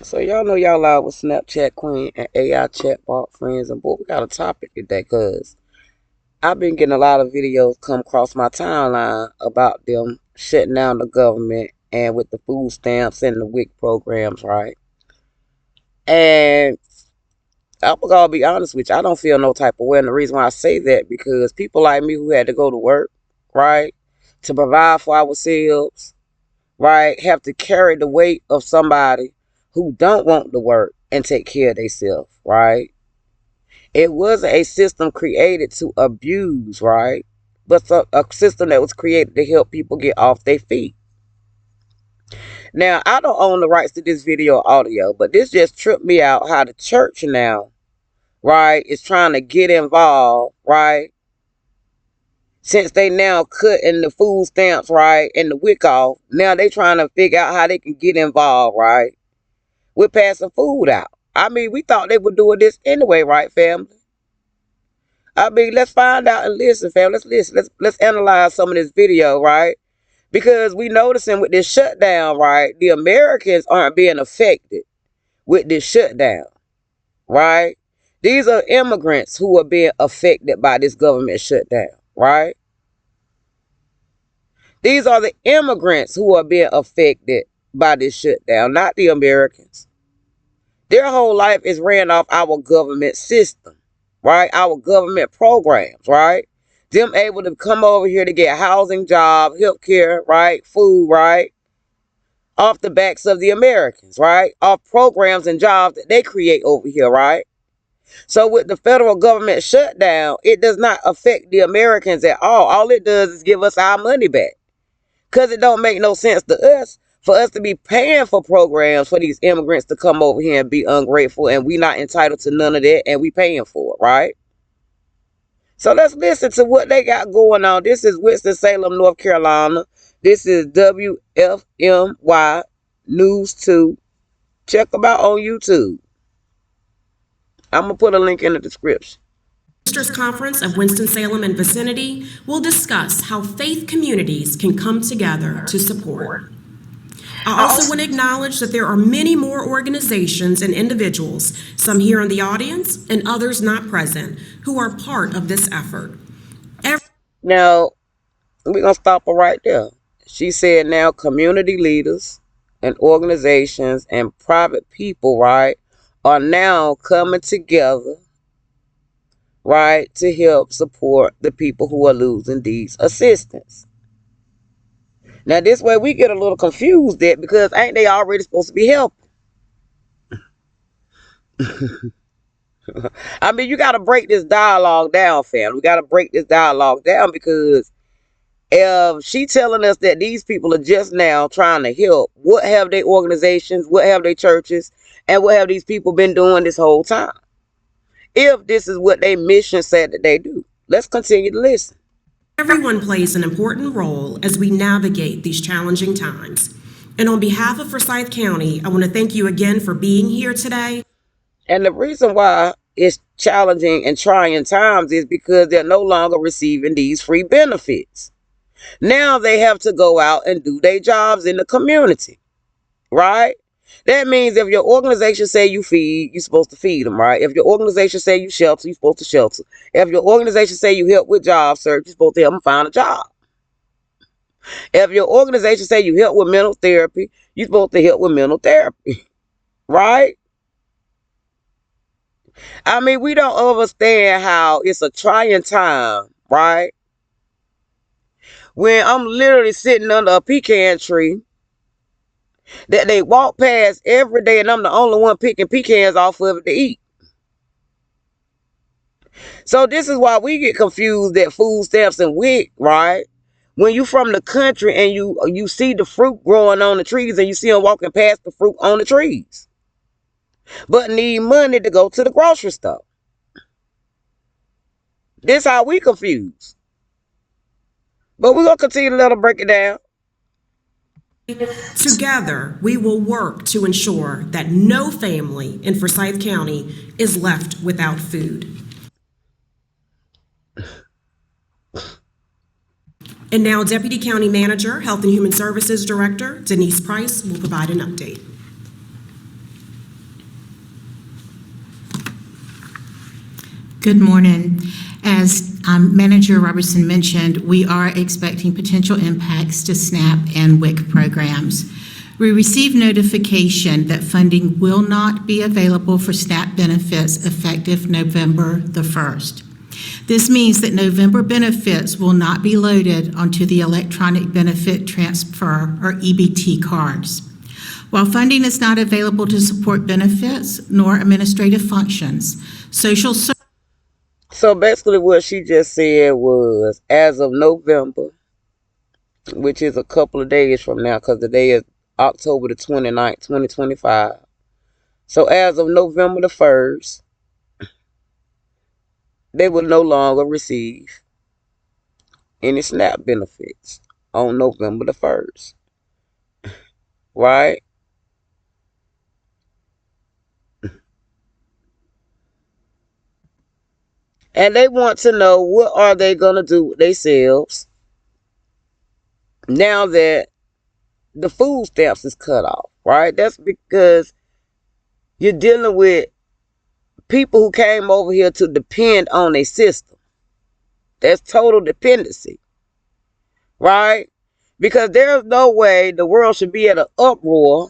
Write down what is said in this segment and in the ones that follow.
So y'all know y'all out with Snapchat Queen and AI chatbot friends, and boy, we got a topic today, cause I've been getting a lot of videos come across my timeline about them shutting down the government and with the food stamps and the WIC programs, right? And I'm gonna be honest with you, I don't feel no type of way. And the reason why I say that because people like me who had to go to work, right, to provide for ourselves, right, have to carry the weight of somebody who don't want to work and take care of themselves, right? It wasn't a system created to abuse, right? But a system that was created to help people get off their feet. Now, I don't own the rights to this video or audio, but this just tripped me out how the church now, right, is trying to get involved, right? Since they now cutting the food stamps, right, and the WIC off, now they trying to figure out how they can get involved, right, with passing food out. I mean, we thought they were doing this anyway, right, family? I mean, let's find out and listen, fam. Let's listen. Let's analyze some of this video, right? Because we noticing with this shutdown, right, the Americans aren't being affected with this shutdown, right? These are immigrants who are being affected by this government shutdown, right? These are the immigrants who are being affected by this shutdown, not the Americans. Their whole life is ran off our government system, right? Our government programs, right? Them able to come over here to get housing, job, health care, right? Food, right? Off the backs of the Americans, right? Off programs and jobs that they create over here, right? So with the federal government shutdown, it does not affect the Americans at all. All it does is give us our money back. Because it don't make no sense to us for us to be paying for programs for these immigrants to come over here and be ungrateful, and we not entitled to none of that, and we paying for it, right? So let's listen to what they got going on. This is Winston-Salem, North Carolina. This is WFMY News 2. Check them out on YouTube. I'm going to put a link in the description. Sisters Conference of Winston-Salem and vicinity will discuss how faith communities can come together to support. I also want to acknowledge that there are many more organizations and individuals, some here in the audience and others not present, who are part of this effort. Now, we're going to stop her right there. She said now community leaders and organizations and private people, right, are now coming together, right, to help support the people who are losing these assistance. Now, this way we get a little confused there because ain't they already supposed to be helping? I mean, you got to break this dialogue down, fam. We got to break this dialogue down because if she telling us that these people are just now trying to help, what have they organizations, what have they churches, and what have these people been doing this whole time? If this is what their mission said that they do. Let's continue to listen. Everyone plays an important role as we navigate these challenging times. And on behalf of Forsyth County, I want to thank you again for being here today. And the reason why it's challenging and trying times is because they're no longer receiving these free benefits. Now they have to go out and do their jobs in the community, right? That means if your organization say you feed, you're supposed to feed them, right? If your organization say you shelter, you're supposed to shelter. If your organization say you help with job search, you're supposed to help them find a job. If your organization say you help with mental therapy, you're supposed to help with mental therapy, right? I mean, we don't understand how it's a trying time, right? When I'm literally sitting under a pecan tree that they walk past every day and I'm the only one picking pecans off of it to eat. So this is why we get confused at food stamps and WIC, right? When you from the country and you see the fruit growing on the trees and you see them walking past the fruit on the trees, but need money to go to the grocery store. This how we confused. But we're going to continue to let them break it down. Together, we will work to ensure that no family in Forsyth County is left without food. And now, Deputy County Manager, Health and Human Services Director Denise Price will provide an update. Good morning. As Manager Robertson mentioned, we are expecting potential impacts to SNAP and WIC programs. We received notification that funding will not be available for SNAP benefits effective November the 1st. This means that November benefits will not be loaded onto the electronic benefit transfer or EBT cards. While funding is not available to support benefits nor administrative functions, social services. So basically what she just said was, as of November, which is a couple of days from now, because the day is October the 29th, 2025. So as of November the 1st, they will no longer receive any SNAP benefits on November the 1st. Right? And they want to know, what are they going to do with themselves now that the food stamps is cut off, right? That's because you're dealing with people who came over here to depend on a system. That's total dependency, right? Because there's no way the world should be at an uproar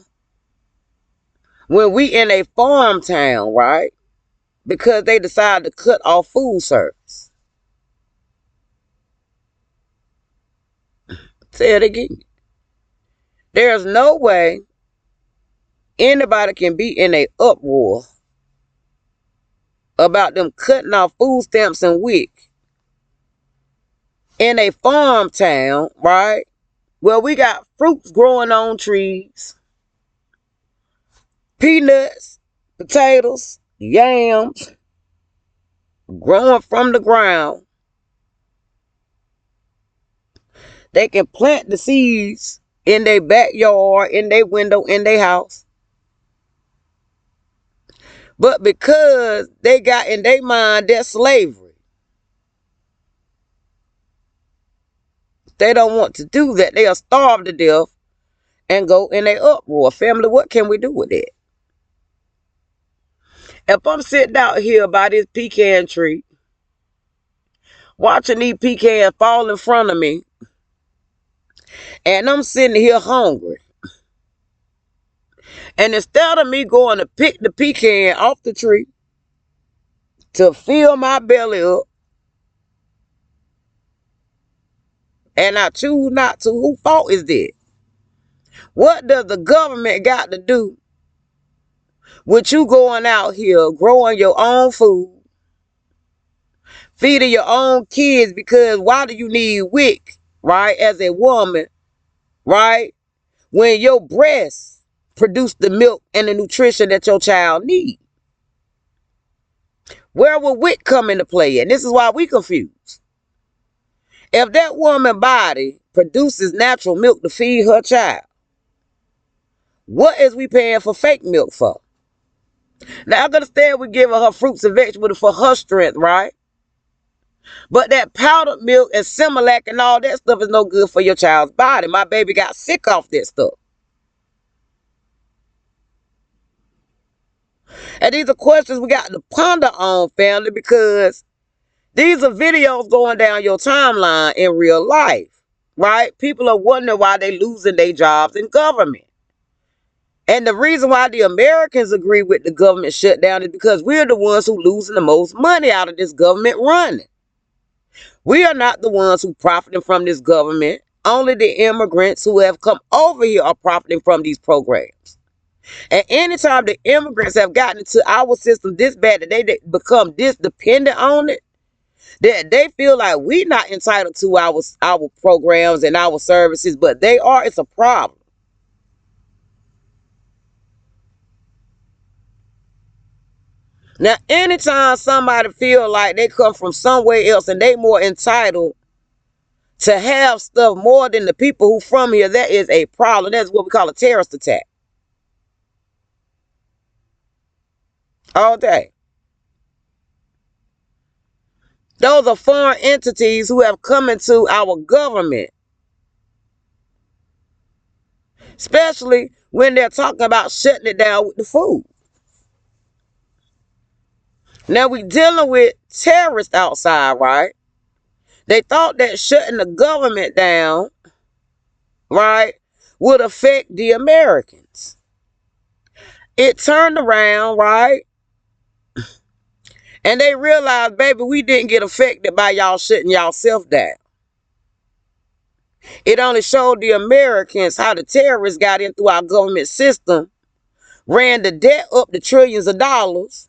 when we in a farm town, right? Because they decided to cut off food service. Say it again. There's no way anybody can be in a uproar about them cutting off food stamps and WIC in a farm town, right? Well, we got fruits growing on trees, peanuts, potatoes, yams growing from the ground. They can plant the seeds in their backyard, in their window, in their house. But because they got in their mind that slavery, they don't want to do that. They'll starve to death and go in a uproar. Family, what can we do with it? If I'm sitting out here by this pecan tree, watching these pecans fall in front of me, and I'm sitting here hungry, and instead of me going to pick the pecan off the tree to fill my belly up, and I choose not to, whose fault is that? What does the government got to do with you going out here growing your own food, feeding your own kids? Because why do you need WIC, right, as a woman, right, when your breasts produce the milk and the nutrition that your child needs? Where will WIC come into play? And this is why we confused. If that woman's body produces natural milk to feed her child, what is we paying for fake milk for? Now, I understand we're giving her fruits and vegetables for her strength, right? But that powdered milk and Similac and all that stuff is no good for your child's body. My baby got sick off that stuff. And these are questions we got to ponder on, family, because these are videos going down your timeline in real life, right? People are wondering why they losing their jobs in government. And the reason why the Americans agree with the government shutdown is because we're the ones who losing the most money out of this government running. We are not the ones who profiting from this government. Only the immigrants who have come over here are profiting from these programs. And anytime the immigrants have gotten into our system this bad that they become this dependent on it, that they feel like we're not entitled to our programs and our services, but they are, it's a problem. Now, anytime somebody feel like they come from somewhere else and they more entitled to have stuff more than the people who from here, that is a problem. That's what we call a terrorist attack. All day. Those are foreign entities who have come into our government. Especially when they're talking about shutting it down with the food. Now we dealing with terrorists outside, right? They thought that shutting the government down, right, would affect the Americans. It turned around, right? And they realized, baby, we didn't get affected by y'all shutting y'allself down. It only showed the Americans how the terrorists got in through our government system, ran the debt up to trillions of dollars,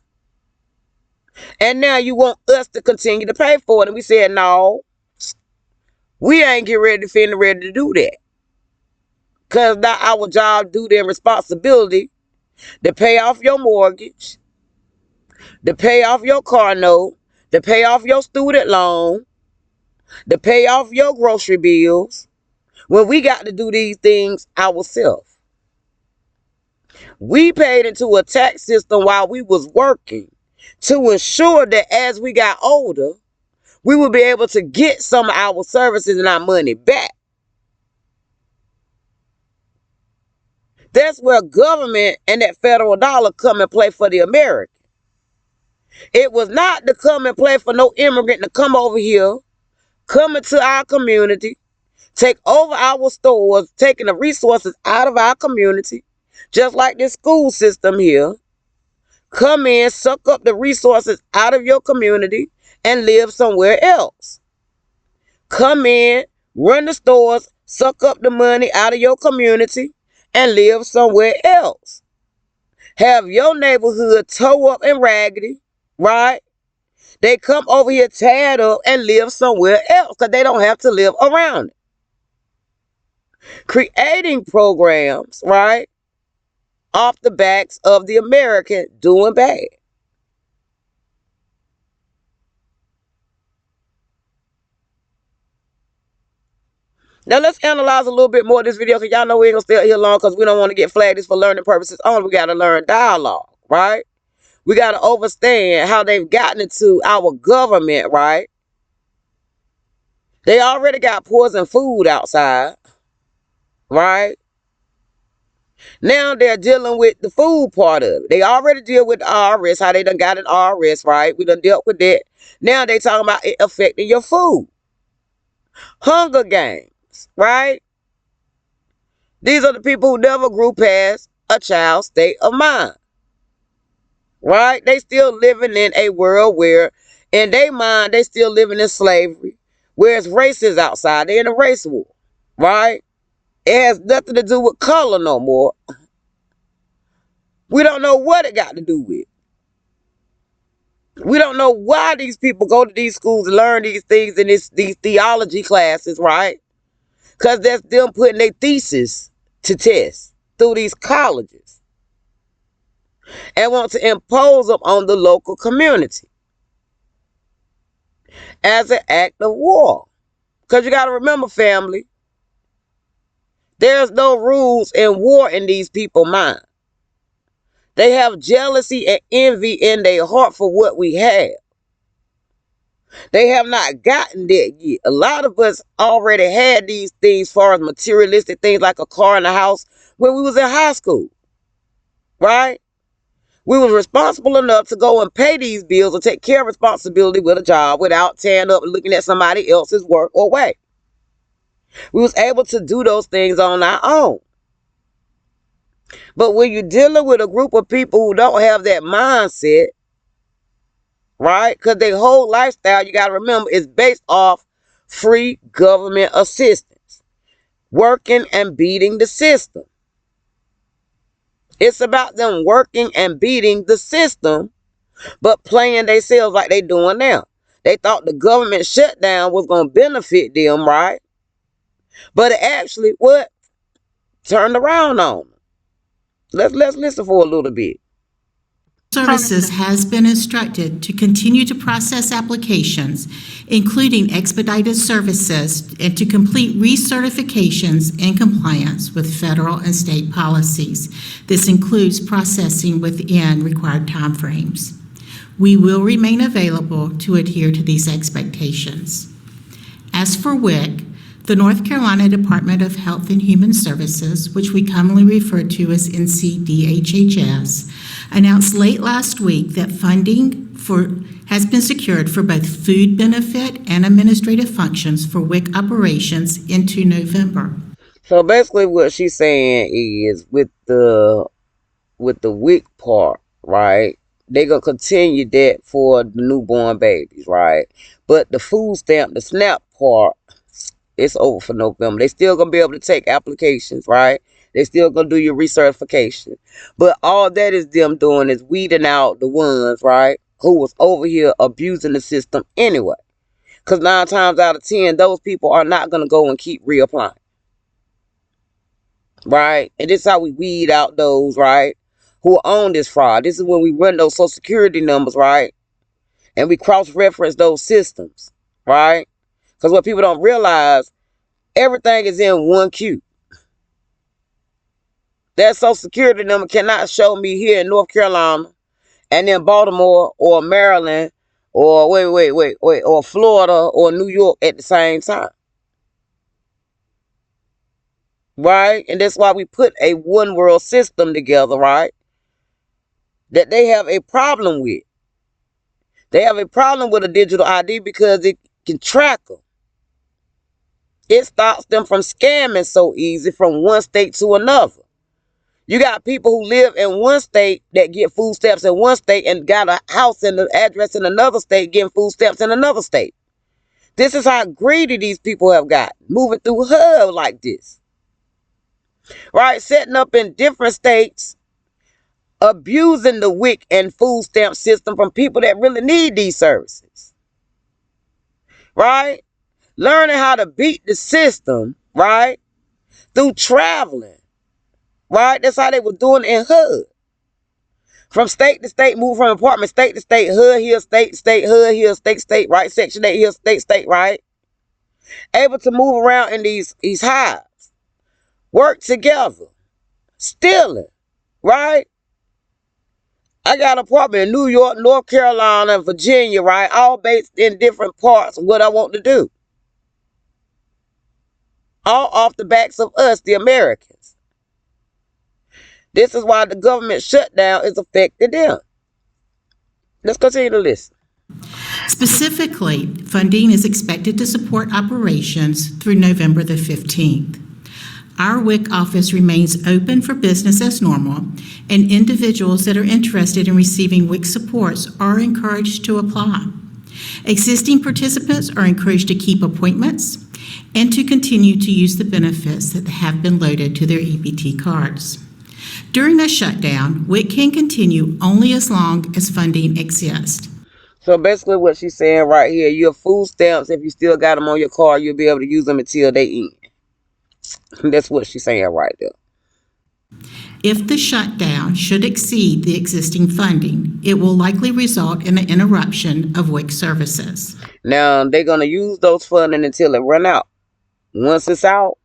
and now you want us to continue to pay for it. And we said, no, we ain't get ready to do that. Because not our job, duty, and responsibility to pay off your mortgage, to pay off your car note, to pay off your student loan, to pay off your grocery bills, when we got to do these things ourselves. We paid into a tax system while we was working to ensure that as we got older, we would be able to get some of our services and our money back. That's where government and that federal dollar come and play for the American. It was not to come and play for no immigrant to come over here, come into our community, take over our stores, taking the resources out of our community, just like this school system here. Come in, suck up the resources out of your community and live somewhere else. Come in, run the stores, suck up the money out of your community and live somewhere else. Have your neighborhood toe up and raggedy, right? They come over here tad up and live somewhere else because they don't have to live around it. Creating programs, right, off the backs of the American doing bad. Now let's analyze a little bit more of this video because y'all know we ain't gonna stay here long because we don't want to get flagged. This for learning purposes only. We got to learn dialogue, right? We got to understand how they've gotten into our government, right? They already got poison food outside, right? Now they're dealing with the food part of it. They already deal with the RS, how they done got an RS, right? We done dealt with that. Now they talking about it affecting your food. Hunger Games, right? These are the people who never grew past a child's state of mind, right? They still living in a world where, in their mind, they still living in slavery, whereas race is outside. They're in a race war, right? It has nothing to do with color no more. We don't know what it got to do with. We don't know why these people go to these schools and learn these things in these theology classes, right? Because that's them putting their thesis to test through these colleges and want to impose them on the local community as an act of war. Because you got to remember, family, there's no rules in war in these people's mind. They have jealousy and envy in their heart for what we have. They have not gotten that yet. A lot of us already had these things as far as materialistic things like a car and a house when we was in high school, right? We was responsible enough to go and pay these bills or take care of responsibility with a job without tearing up and looking at somebody else's work or way. We was able to do those things on our own. But when you're dealing with a group of people who don't have that mindset, right? Because their whole lifestyle, you got to remember, is based off free government assistance, working and beating the system. It's about them working and beating the system, but playing themselves like they doing now. They thought the government shutdown was going to benefit them, right? But it actually, what? Turned around on them. Let's listen for a little bit. Services has been instructed to continue to process applications, including expedited services, and to complete recertifications in compliance with federal and state policies. This includes processing within required timeframes. We will remain available to adhere to these expectations. As for WIC, the North Carolina Department of Health and Human Services, which we commonly refer to as NCDHHS, announced late last week that funding has been secured for both food benefit and administrative functions for WIC operations into November. So basically what she's saying is with the WIC part, right? They're gonna continue that for the newborn babies, right? But the food stamp, the SNAP part, it's over for November. They still gonna be able to take applications, right? They still gonna do your recertification. But all that is them doing is weeding out the ones, right, who was over here abusing the system anyway. Because 9 times out of 10, those people are not gonna go and keep reapplying. Right? And this is how we weed out those, right, who are on this fraud. This is when we run those social security numbers, right? And we cross-reference those systems, right? Because what people don't realize, everything is in one queue. That social security number cannot show me here in North Carolina and in Baltimore or Maryland or or Florida or New York at the same time. Right? And that's why we put a one world system together, right? That they have a problem with. They have a problem with a digital ID because it can track them. It stops them from scamming so easy from one state to another. You got people who live in one state that get food stamps in one state and got a house and an address in another state getting food stamps in another state. This is how greedy these people have got, moving through HUD like this. Right? Setting up in different states, abusing the WIC and food stamp system from people that really need these services. Right? Learning how to beat the system, right? Through traveling. Right? That's how they were doing it in HUD. From state to state, move from apartment, state to state, HUD here, state to state, HUD here, state to state, right? Section 8 here, state to state, right? Able to move around in these hives. Work together. Stealing. Right? I got an apartment in New York, North Carolina, and Virginia, right? All based in different parts of what I want to do. All off the backs of us, the Americans. This is why the government shutdown is affecting them. Let's continue to listen. Specifically, funding is expected to support operations through November the 15th. Our WIC office remains open for business as normal, and individuals that are interested in receiving WIC supports are encouraged to apply. Existing participants are encouraged to keep appointments and to continue to use the benefits that have been loaded to their EBT cards. During a shutdown, WIC can continue only as long as funding exists. So basically what she's saying right here, your food stamps, if you still got them on your card, you'll be able to use them until they end. That's what she's saying right there. If the shutdown should exceed the existing funding, it will likely result in an interruption of WIC services. Now, they're going to use those funding until it run out. Once it's out,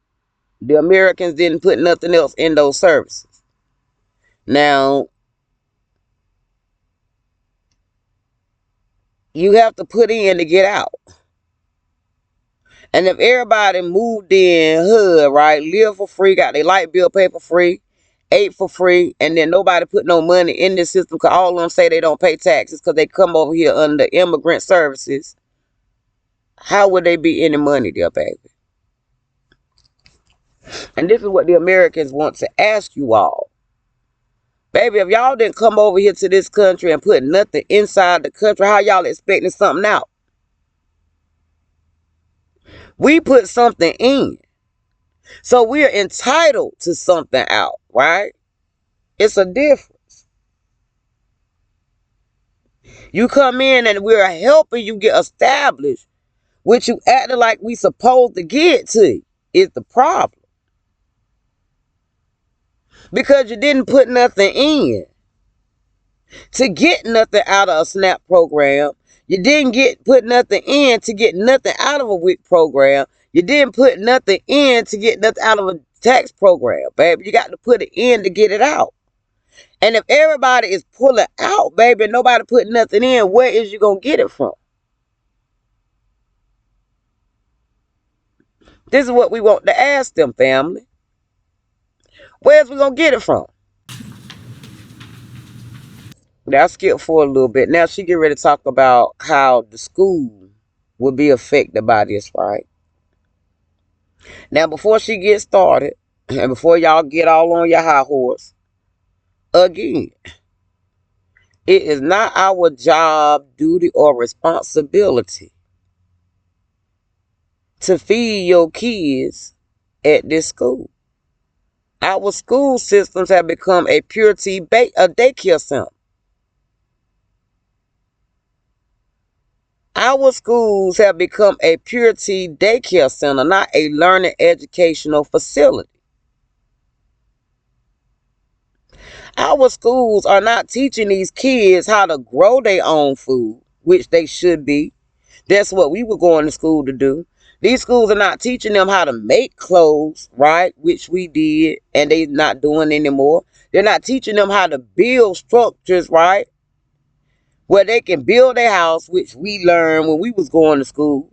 the Americans didn't put nothing else in those services. Now, you have to put in to get out. And if everybody moved in HUD, right, live for free, got their light bill paid for free, ate for free, and then nobody put no money in this system because all of them say they don't pay taxes because they come over here under immigrant services, how would they be any money there, baby? And this is what the Americans want to ask you all. Baby, if y'all didn't come over here to this country and put nothing inside the country, how y'all expecting something out? We put something in. So we're entitled to something out, right? It's a difference. You come in and we're helping you get established, which you acting like we supposed to get to you, is the problem. Because you didn't put nothing in to get nothing out of a SNAP program. You didn't put nothing in to get nothing out of a WIC program. You didn't put nothing in to get nothing out of a tax program, baby. You got to put it in to get it out. And if everybody is pulling out, baby, and nobody put nothing in, where is you going to get it from? This is what we want to ask them, family. Where's we going to get it from? Now I skip for a little bit. Now she get ready to talk about how the school will be affected by this, right? Now before she gets started, and before y'all get all on your high horse, again, it is not our job, duty, or responsibility to feed your kids at this school. Our school systems have become a daycare center. Our schools have become a purity daycare center, not a learning educational facility. Our schools are not teaching these kids how to grow their own food, which they should be. That's what we were going to school to do. These schools are not teaching them how to make clothes, right? Which we did, and they're not doing anymore. They're not teaching them how to build structures, right? Where they can build a house, which we learned when we was going to school.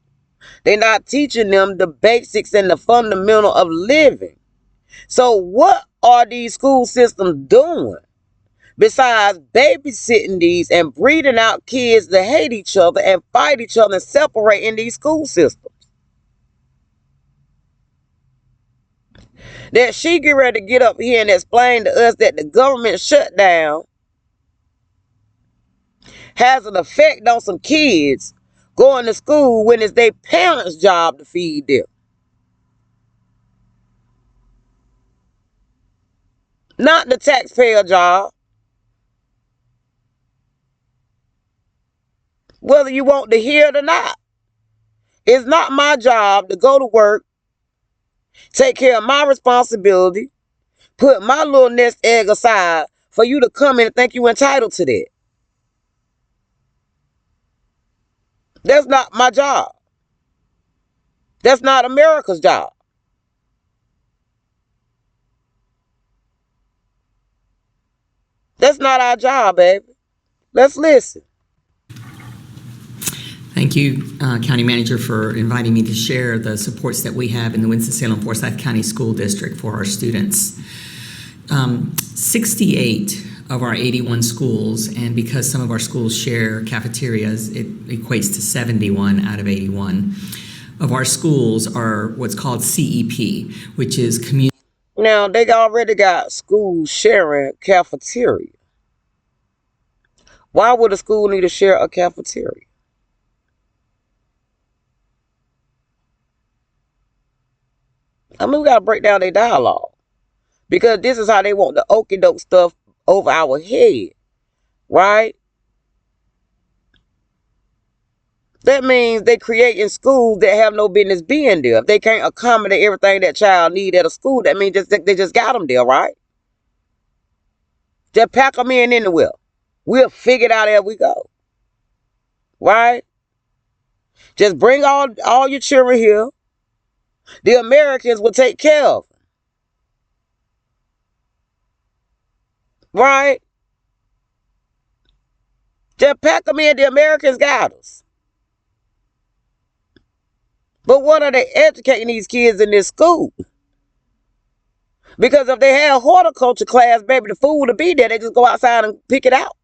They're not teaching them the basics and the fundamental of living. So what are these school systems doing besides babysitting these and breeding out kids to hate each other and fight each other and separating these school systems? That she get ready to get up here and explain to us that the government shutdown has an effect on some kids going to school when it's their parents' job to feed them. Not the taxpayer job. Whether you want to hear it or not. It's not my job to go to work, take care of my responsibility, put my little nest egg aside for you to come in and think you're entitled to that. That's not my job. That's not America's job. That's not our job, baby. Let's listen. Thank you, County Manager, for inviting me to share the supports that we have in the Winston-Salem-Forsyth County School District for our students. 68 of our 81 schools, and because some of our schools share cafeterias, it equates to 71 out of 81 of our schools are what's called CEP, which is community. Now, they already got schools sharing cafeteria. Why would a school need to share a cafeteria? I mean, we got to break down their dialogue. Because this is how they want the okie doke stuff over our head. Right? That means they creating schools that have no business being there. If they can't accommodate everything that child need at a school, that means they just got them there, right? Just pack them in anywhere. We'll figure it out as we go. Right? Just bring all your children here. The Americans will take care of them. Right? Just pack them in. The Americans got us. But what are they educating these kids in this school? Because if they have horticulture class, baby, the food will be there. They just go outside and pick it out.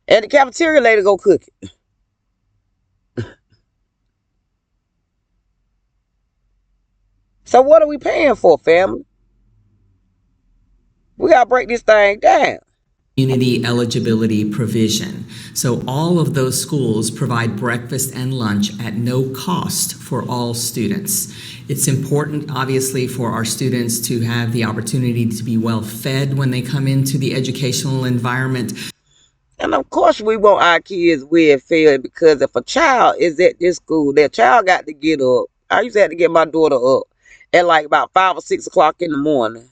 And the cafeteria lady go cook it. So what are we paying for, family? We got to break this thing down. Community eligibility provision. So all of those schools provide breakfast and lunch at no cost for all students. It's important, obviously, for our students to have the opportunity to be well fed when they come into the educational environment. And of course we want our kids well fed, because if a child is at this school, that child got to get up. I used to have to get my daughter up at like about 5 or 6 o'clock in the morning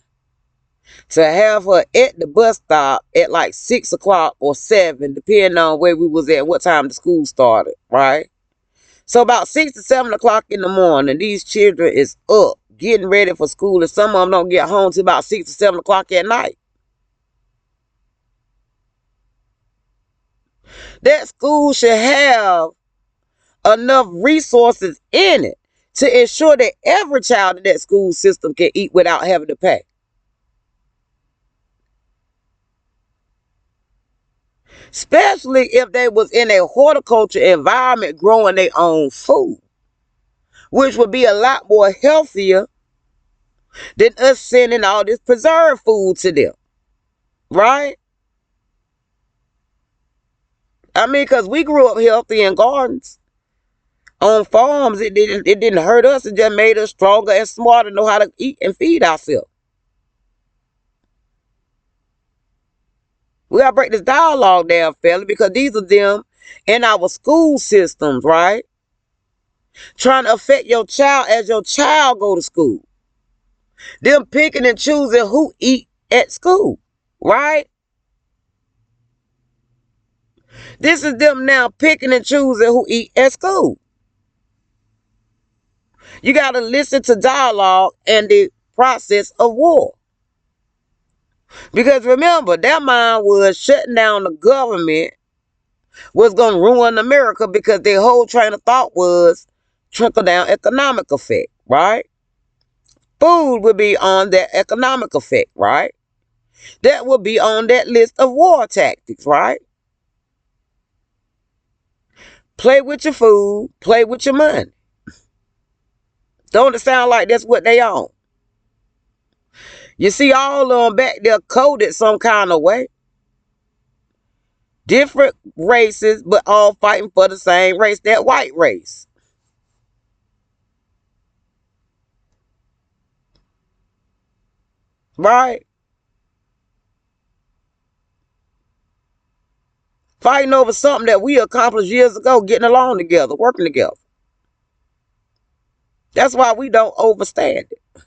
to have her at the bus stop at like 6 o'clock or 7, depending on where we was at, what time the school started, right? So about 6 to 7 o'clock in the morning, these children is up, getting ready for school, and some of them don't get home till about 6 to 7 o'clock at night. That school should have enough resources in it to ensure that every child in that school system can eat without having to pay. Especially if they was in a horticulture environment growing their own food, which would be a lot more healthier than us sending all this preserved food to them, right? I mean, because we grew up healthy in gardens. On farms, it didn't hurt us. It just made us stronger and smarter, know how to eat and feed ourselves. We got to break this dialogue down, fella, because these are them in our school systems, right? Trying to affect your child as your child go to school. Them picking and choosing who eat at school, right? This is them now picking and choosing who eat at school. You got to listen to dialogue and the process of war. Because remember, their mind was shutting down the government was going to ruin America because their whole train of thought was trickle-down economic effect, right? Food would be on that economic effect, right? That would be on that list of war tactics, right? Play with your food, play with your money. Don't it sound like that's what they own? You see all of them back there coded some kind of way. Different races, but all fighting for the same race, that white race. Right? Fighting over something that we accomplished years ago, getting along together, working together. That's why we don't overstand it.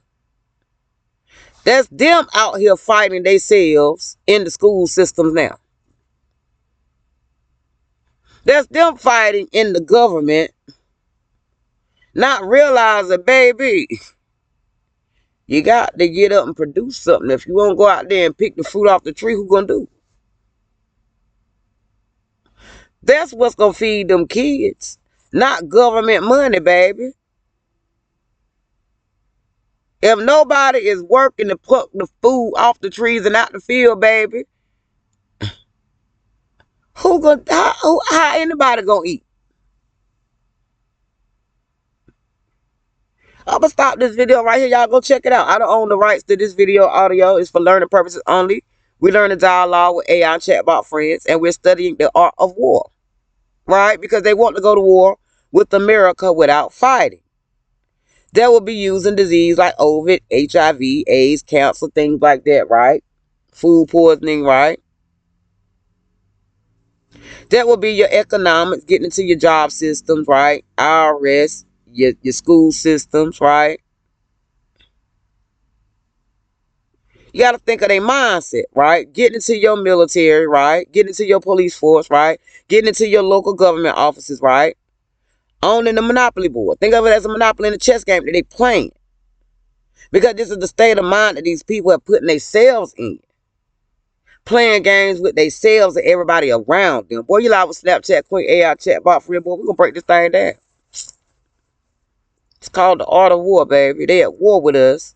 That's them out here fighting themselves in the school systems now. That's them fighting in the government, not realizing, baby, you got to get up and produce something. If you won't go out there and pick the fruit off the tree, who gonna do? That's what's gonna feed them kids, not government money, baby. If nobody is working to pluck the food off the trees and out the field, baby, how anybody gonna eat? I'm gonna stop this video right here. Y'all go check it out. I don't own the rights to this video audio. It's for learning purposes only. We learn to dialogue with AI and chatbot friends, and we're studying the art of war, right? Because they want to go to war with America without fighting. They will be using disease like COVID, HIV, AIDS, cancer, things like that, right? Food poisoning, right? That will be your economics, getting into your job systems, right? IRS, your school systems, right? You got to think of their mindset, right? Getting into your military, right? Getting into your police force, right? Getting into your local government offices, right? Owning the monopoly board. Think of it as a monopoly in a chess game that they playing. Because this is the state of mind that these people are putting themselves in. Playing games with themselves and everybody around them. Boy, you live with Snapchat Queen AI chatbot friend. Boy, we're going to break this thing down. It's called the art of war, baby. They at war with us.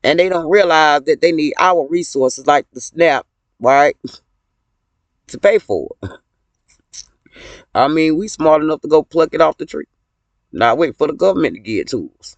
And they don't realize that they need our resources like the SNAP, right? To pay for it. I mean, we smart enough to go pluck it off the tree. Not wait for the government to give it to us.